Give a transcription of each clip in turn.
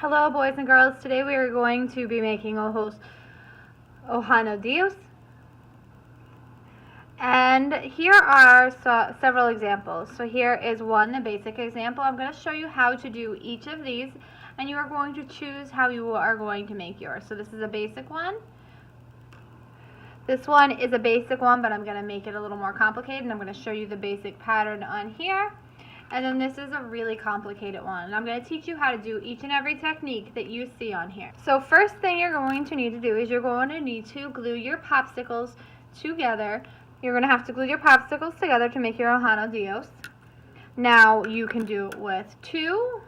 Hello boys and girls, today we are going to be making Ojo de Dios. And here are several examples. So here is one, a basic example. I'm going to show you how to do each of these, and you are going to choose how you are going to make yours. So this is a basic one. This one is a basic one, but I'm going to make it a little more complicated, and I'm going to show you the basic pattern on here. And then this is a really complicated one. And I'm going to teach you how to do each and every technique that you see on here. So first thing you're going to need to do is you're going to need to glue your popsicles together. You're going to have to glue your popsicles together to make your Ojo de Dios. Now you can do it with two,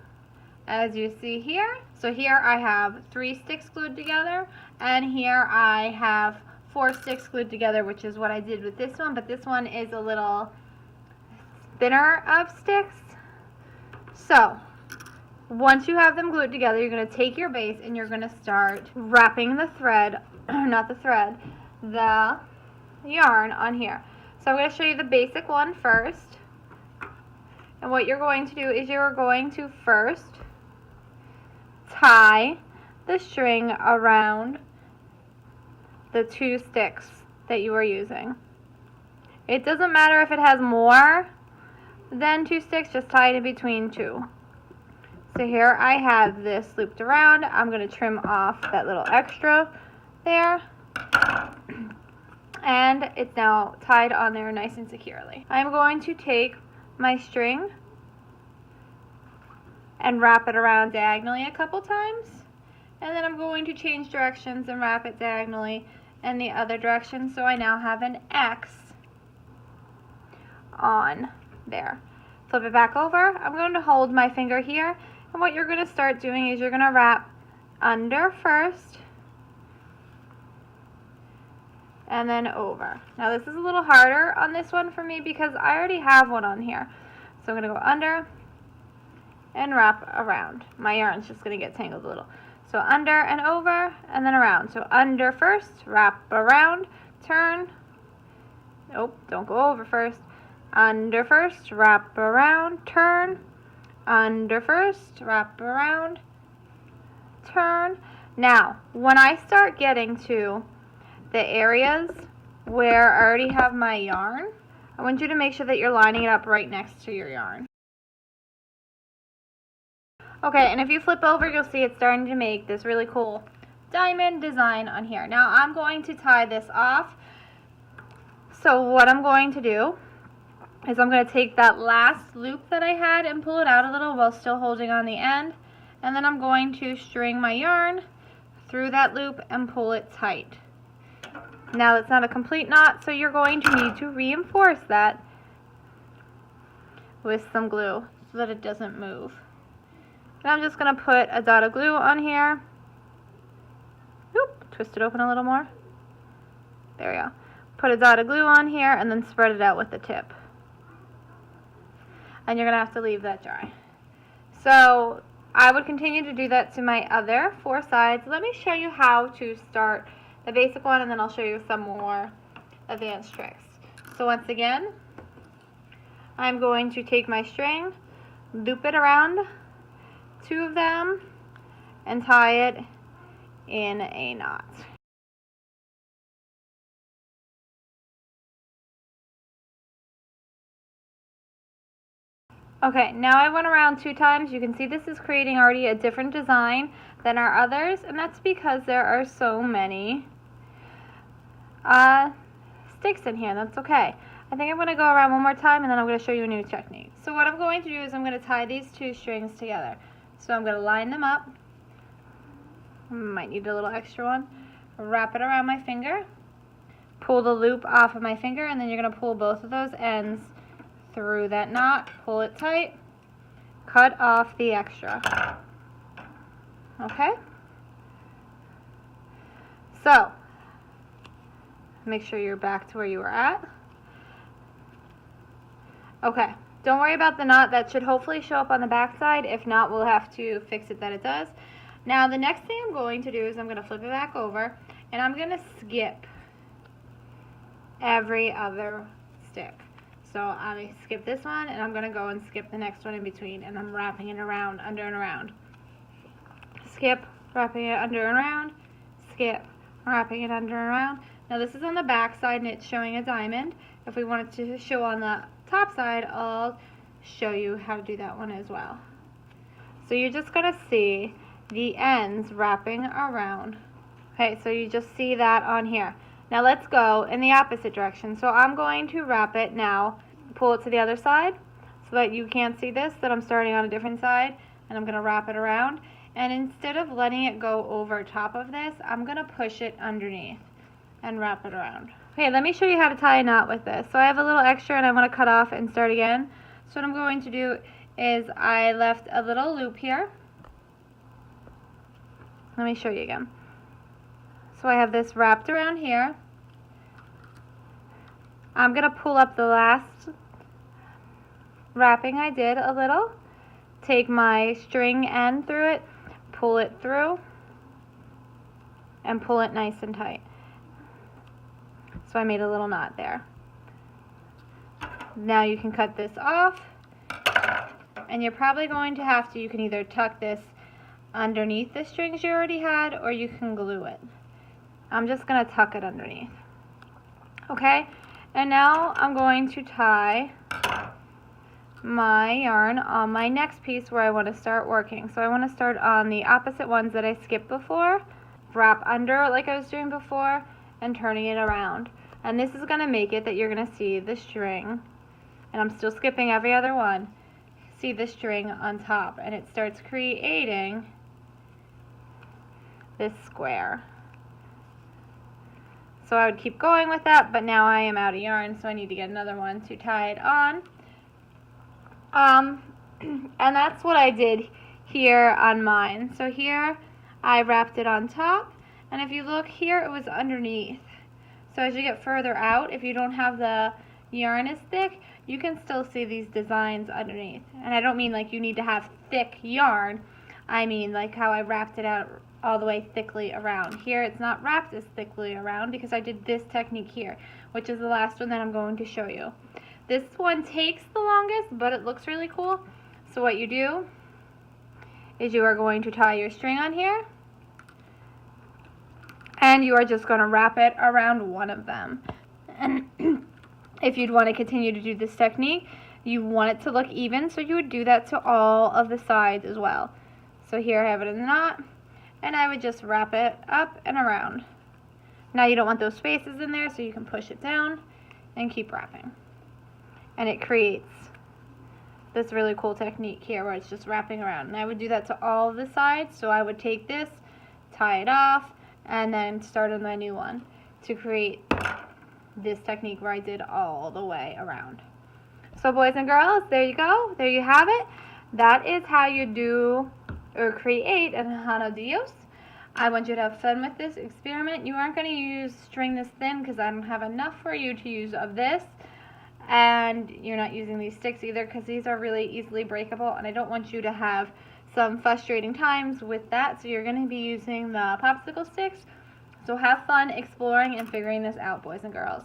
as you see here. So here I have 3 sticks glued together, and here I have 4 sticks glued together, which is what I did with this one, but this one is a little thinner of sticks. So once you have them glued together, you're going to take your base and you're going to start wrapping the thread, the yarn on here. So I'm going to show you the basic one first. And what you're going to do is you're going to first tie the string around the 2 sticks that you are using. It doesn't matter if it has more than 2 sticks, just tie it in between 2. So here I have this looped around. I'm going to trim off that little extra there. And it's now tied on there nice and securely. I'm going to take my string and wrap it around diagonally a couple times. And then I'm going to change directions and wrap it diagonally in the other direction. So I now have an X on there. Flip it back over. I'm going to hold my finger here, and what you're going to start doing is you're going to wrap under first and then over. Now this is a little harder on this one for me because I already have one on here. So I'm going to go under and wrap around. My yarn's just going to get tangled a little. So under and over and then around. So under first, wrap around, turn. Nope, don't go over first. Under first, wrap around, turn. Under first, wrap around, turn. Now, when I start getting to the areas where I already have my yarn, I want you to make sure that you're lining it up right next to your yarn. Okay, and if you flip over, you'll see it's starting to make this really cool diamond design on here. Now, I'm going to tie this off. So what I'm going to do is I'm going to take that last loop that I had and pull it out a little while still holding on the end, and then I'm going to string my yarn through that loop and pull it tight. Now that's not a complete knot, so you're going to need to reinforce that with some glue so that it doesn't move. And I'm just going to put a dot of glue on here. Oop, twist it open a little more. There we go. Put a dot of glue on here and then spread it out with the tip. And you're going to have to leave that dry. So I would continue to do that to my other 4 sides. Let me show you how to start the basic one, and then I'll show you some more advanced tricks. So once again, I'm going to take my string, loop it around 2 of them, and tie it in a knot. Okay, now I went around 2 times. You can see this is creating already a different design than our others, and that's because there are so many sticks in here. That's okay. I think I'm going to go around 1 more time, and then I'm going to show you a new technique. So what I'm going to do is I'm going to tie these 2 strings together. So I'm going to line them up. Might need a little extra one. Wrap it around my finger. Pull the loop off of my finger, and then you're going to pull both of those ends through that knot, pull it tight, cut off the extra. Okay? So, make sure you're back to where you were at. Okay, don't worry about the knot. That should hopefully show up on the back side. If not, we'll have to fix it that it does. Now, the next thing I'm going to do is I'm going to flip it back over, and I'm going to skip every other stick. So I'm going to skip this one, and I'm going to go and skip the next one in between, and I'm wrapping it around, under and around. skip, wrapping it under and around, skip, wrapping it under and around. Now this is on the back side and it's showing a diamond. If we want it to show on the top side, I'll show you how to do that one as well. So you're just going to see the ends wrapping around. Okay, so you just see that on here. Now let's go in the opposite direction. So I'm going to wrap it now, pull it to the other side so that you can't see this, that I'm starting on a different side, and I'm going to wrap it around. And instead of letting it go over top of this, I'm going to push it underneath and wrap it around. Okay, let me show you how to tie a knot with this. So I have a little extra and I want to cut off and start again. So what I'm going to do is I left a little loop here. Let me show you again. So I have this wrapped around here. I'm going to pull up the last wrapping I did a little, take my string end through it, pull it through, and pull it nice and tight. So I made a little knot there. Now you can cut this off, and you're probably going to have to, you can either tuck this underneath the strings you already had, or you can glue it. I'm just going to tuck it underneath. Okay, and now I'm going to tie my yarn on my next piece where I want to start working. So I want to start on the opposite ones that I skipped before, wrap under like I was doing before, and turning it around. And this is going to make it that you're going to see the string, and I'm still skipping every other one, see the string on top, and it starts creating this square. So I would keep going with that, but now I am out of yarn, so I need to get another one to tie it on. And that's what I did here on mine. So here I wrapped it on top, and if you look here, it was underneath. So as you get further out, if you don't have the yarn as thick, you can still see these designs underneath. And I don't mean like you need to have thick yarn. I mean like how I wrapped it out all the way thickly around. Here it's not wrapped as thickly around because I did this technique here, which is the last one that I'm going to show you. This one takes the longest, but it looks really cool. So what you do is you are going to tie your string on here, and you are just going to wrap it around one of them. And if you'd want to continue to do this technique, you want it to look even, so you would do that to all of the sides as well. So here I have it in a knot, and I would just wrap it up and around. Now you don't want those spaces in there, so you can push it down and keep wrapping. And it creates this really cool technique here where it's just wrapping around. And I would do that to all of the sides, so I would take this, tie it off, and then start on my new one to create this technique where I did all the way around. So boys and girls, there you go. There you have it. That is how you do or create an Ojo de Dios. I want you to have fun with this experiment. You aren't going to use string this thin because I don't have enough for you to use of this. And you're not using these sticks either because these are really easily breakable, and I don't want you to have some frustrating times with that, so you're going to be using the popsicle sticks. So have fun exploring and figuring this out, boys and girls.